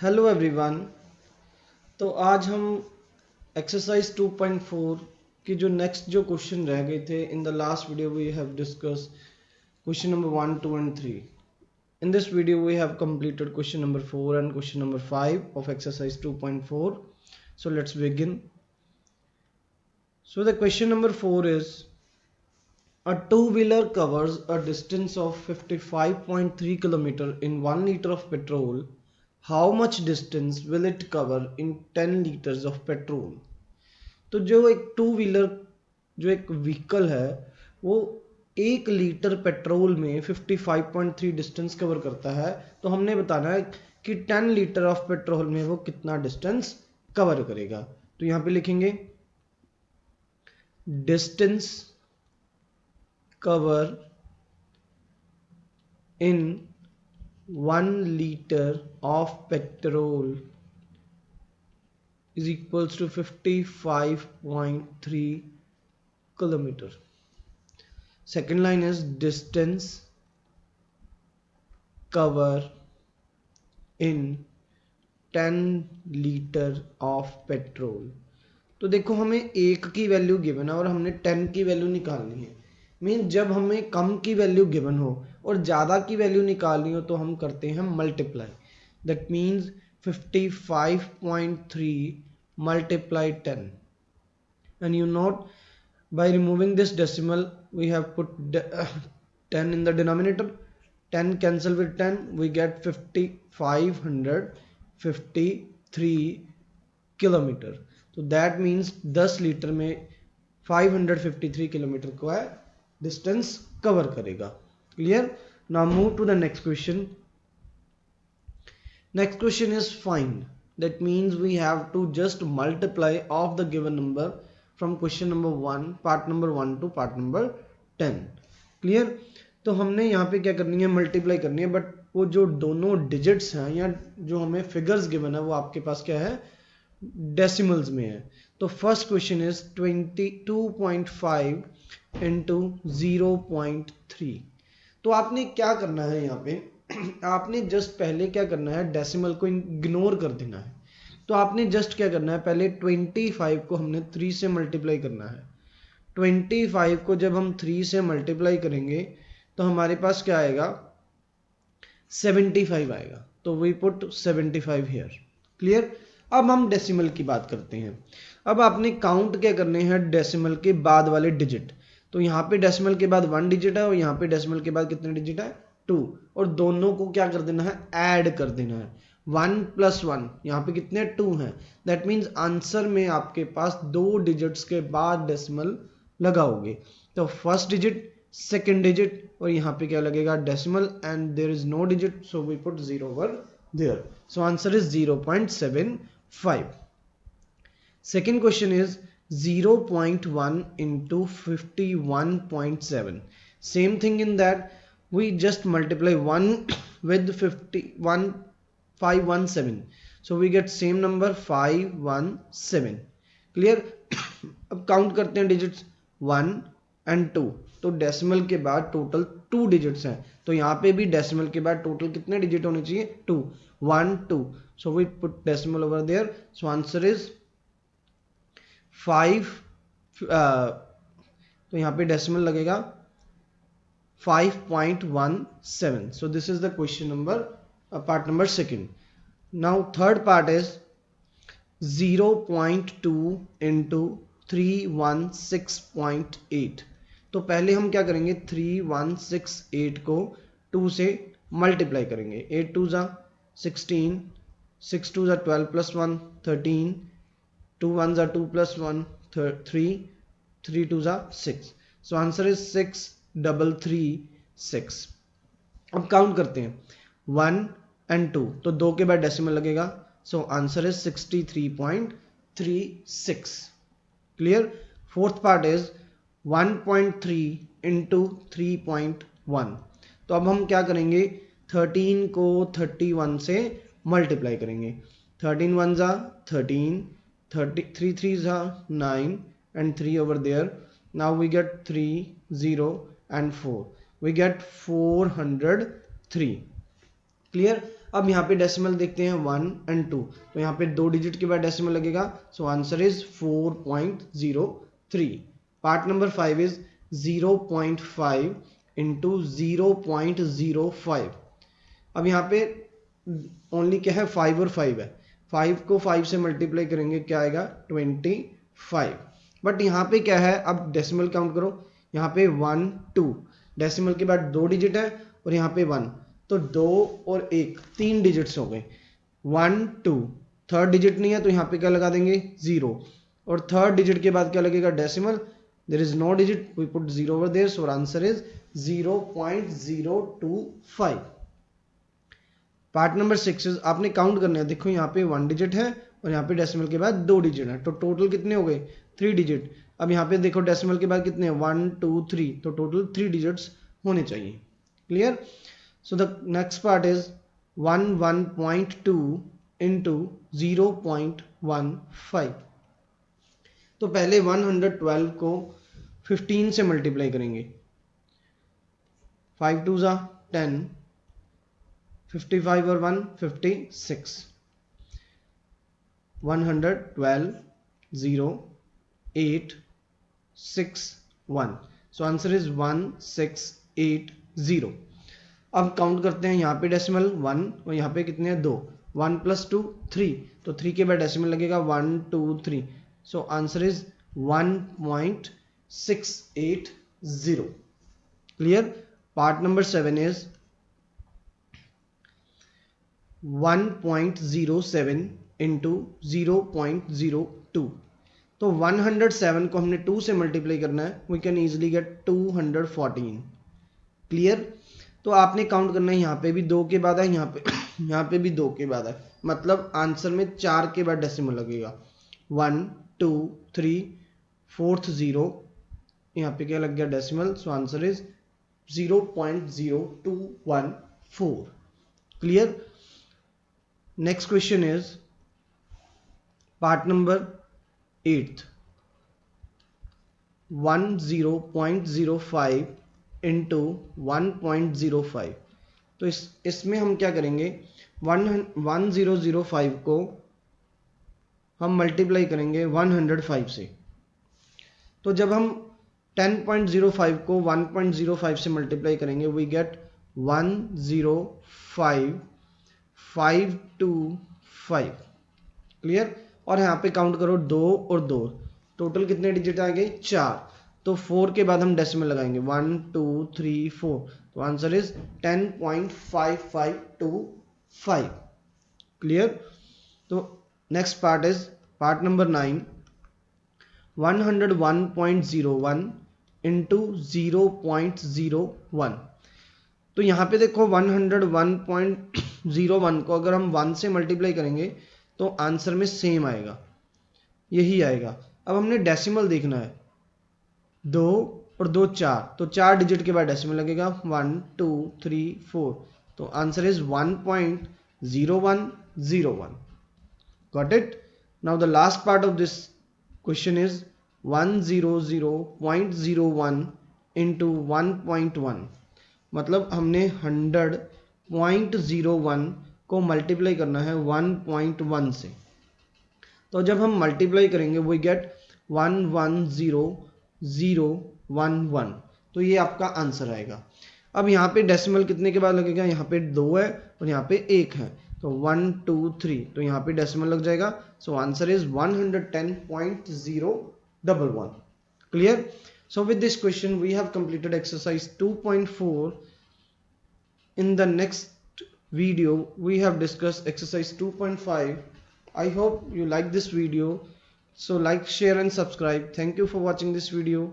Hello everyone. तो आज हम एक्सरसाइज 2.4 की जो नेक्स्ट जो क्वेश्चन रह गए थे, in the last video we have discuss question number 1, 2 and 3. In this video we have completed question number 4 and question number 5 of exercise 2.4. So let's begin. So the question number 4 is, a two-wheeler covers a distance of 55.3 km in 1 liter of petrol. How much distance will it cover in 10 liters of petrol? तो जो एक two wheeler जो एक vehicle है वो 1 litre petrol में 55.3 distance cover करता है। तो हमने बताना है कि 10 लीटर ऑफ पेट्रोल में वो कितना डिस्टेंस कवर करेगा। तो यहाँ पे लिखेंगे distance cover in 1 liter of petrol is equals to 55.3 kilometer. Second line is distance cover in 10 liter of petrol. तो देखो हमें एक की वैल्यू गिवन है और हमने 10 की वैल्यू निकालनी है। मीन जब हमें कम की वैल्यू गिवन हो और ज़्यादा की वैल्यू निकालनी हो तो हम करते हैं multiply. That means 55.3 multiply 10 and you note by removing this decimal we have put 10 in the denominator. 10 cancel with 10, we get 5553 kilometre. तो दैट मीन्स 10 लीटर में 553 किलोमीटर को है डिस्टेंस कवर करेगा। Clear? Now move to the next question. Next question is find. That means we have to just multiply of the given number from question number 1 part number 1 to part number 10। Clear? तो हमने यहाँ पे क्या करनी है, multiply करनी है, but वो जो दोनों डिजिट्स हैं या जो हमें फिगर्स गिवन है वो आपके पास क्या है, डेसिमल्स में है। तो फर्स्ट क्वेश्चन इज 22.5 इंटू 0.3। तो आपने क्या करना है यहाँ पे आपने जस्ट पहले क्या करना है, डेसिमल को इग्नोर कर देना है। तो आपने जस्ट क्या करना है, पहले 25 को हमने 3 से मल्टीप्लाई करना है। 25 को जब हम 3 से मल्टीप्लाई करेंगे तो हमारे पास क्या आएगा, 75 आएगा। तो वी पुट 75 हियर। क्लियर? अब हम डेसिमल की बात करते हैं। अब आपने काउंट क्या करने हैं, डेसिमल के बाद वाले डिजिट। तो यहाँ पे डेसिमल के बाद 1 डिजिट है और यहाँ पे डेसिमल के बाद कितने डिजिट है, 2, और दोनों को क्या कर देना है, ऐड कर देना है। 1 प्लस 1 यहाँ पे कितने 2 हैं। दैट मीन्स आंसर में आपके पास 2 डिजिट्स के बाद डेसिमल लगाओगे। तो फर्स्ट डिजिट, सेकेंड डिजिट, और यहाँ पे क्या लगेगा, decimal, and there is no digit, so we put 0 over there. So answer is 0.75. Second question is 0.1 into 51.7. Same thing in that we just multiply 1 with 517. So we get same number 517. Clear? अब count करते हैं digits 1 and 2। तो decimal के बाद total 2 digits हैं। तो यहाँ पे भी डेसिमल के बाद टोटल कितने डिजिट होने चाहिए, 2, 1 2। So we put decimal over there. So answer is 5। तो यहाँ पे डेसिमल लगेगा 5.17. So this is the question number part number second. Now third part is 0.2 into 316.8। तो पहले हम क्या करेंगे, 3168 को 2 से मल्टीप्लाई करेंगे। 8 2 जा 16, 6 2 जा 12 प्लस 1 13, 2 1 जा 2 प्लस 1 3, 3 2 जा 6। सो आंसर इज 6336। अब काउंट करते हैं 1 एंड 2, तो 2 के बाद डेसिमल लगेगा। सो answer is 63.36। Clear? Fourth part is 1.3 into 3.1। तो अब हम क्या करेंगे, 13 को 31 से मल्टीप्लाई करेंगे। 13 1 जा 13, 3 3 जा 9, and 3 over there. Now we get 3 0 and 4. We get 403. Clear? अब यहाँ पे डेसिमल देखते हैं 1 and 2, तो यहाँ पे 2 डिजिट के बाद डेसिमल लगेगा, सो answer is 4.03। Part number 5 is 0.5 into 0.05। अब यहाँ पे ओनली क्या है, 5 और 5 है, 5 को 5 से मल्टीप्लाई करेंगे क्या आएगा 25। बट यहाँ पे क्या है, अब डेसिमल काउंट करो, यहाँ पे 1 2, डेसिमल के बाद 2 डिजिट है और यहाँ पे 1, तो 2 और 1 3 डिजिट्स हो गए, 1 2, थर्ड डिजिट नहीं है तो यहाँ पे क्या लगा देंगे 0, और थर्ड डिजिट के बाद क्या लगेगा decimal, there is no digit, we put 0 over there, so answer is 0.025। Part number 6 आपने काउंट करना है, देखो यहाँ पे 1 डिजिट है और यहाँ पे डेसिमल के बाद 2 डिजिट है, तो टोटल कितने हो गए 3 डिजिट। अब यहाँ पे देखो डेसिमल के बाद कितने 1 2 3, तो टोटल 3 डिजिट्स होने चाहिए। Clear. So the next part is 1.2 into 0.15। तो पहले 112 को 15 से मल्टीप्लाई करेंगे, 5 2 जा 10, 55 और 1 56, 112 0 8 6 1, सो आंसर इज 1680। अब काउंट करते हैं, यहाँ पे डेसिमल 1 और यहाँ पे कितने हैं 2, 1 + 2 3, तो 3 के बाद डेसिमल लगेगा 1 2 3, सो answer is 1.680। Clear. Part number 7 is 1.07 into 0.02। तो 107 को हमने 2 से मल्टीप्लाई करना है, we can easily get 214। Clear. तो आपने काउंट करना है, यहाँ पे भी 2 के बाद है, यहाँ पे भी 2 के बाद है, मतलब आंसर में 4 के बाद डेसिमल लगेगा, 1 2 3 4th 0, यहाँ पे क्या लग गया decimal, so answer is 0.0214। Clear. Next question is part number 8, 10.05 into 1.05। तो इसमें हम क्या करेंगे, 1005 को हम मल्टीप्लाई करेंगे 105 से। तो जब हम 10.05 को 1.05 से मल्टीप्लाई करेंगे, वी गेट 105,525। क्लियर। और यहाँ पे काउंट करो 2 और 2, टोटल कितने डिजिट आ गए 4, तो 4 के बाद हम डेसिमल लगाएंगे 1 2 3 4, तो आंसर इज 10.5525। क्लियर। तो next part is part number 9, 101.01 into 0.01। तो यहाँ पे देखो 101.01 को अगर हम 1 से मल्टीप्लाई करेंगे तो आंसर में सेम आएगा, यही आएगा। अब हमने डेसिमल देखना है, 2 और 2 4, तो 4 डिजिट के बाद डेसिमल लगेगा 1 2 3 4, तो answer is 1.0101। Got it. Now the last part of this question is 100.01 into 1.1, मतलब हमने 100.01 को मल्टीप्लाई करना है 1.1 से। तो जब हम मल्टीप्लाई करेंगे वी गेट 110,011, तो ये आपका आंसर आएगा। अब यहाँ पे डेसिमल कितने के बाद लगेगा, यहाँ पे 2 है और यहाँ पे 1 है, तो 1 2 3, तो यहाँ पे डेसिमल लग जाएगा, so answer is 110.011। Clear. So with this question we have completed exercise 2.4. In the next video we have discussed exercise 2.5. I hope you like this video, so like, share and subscribe. Thank you for watching this video.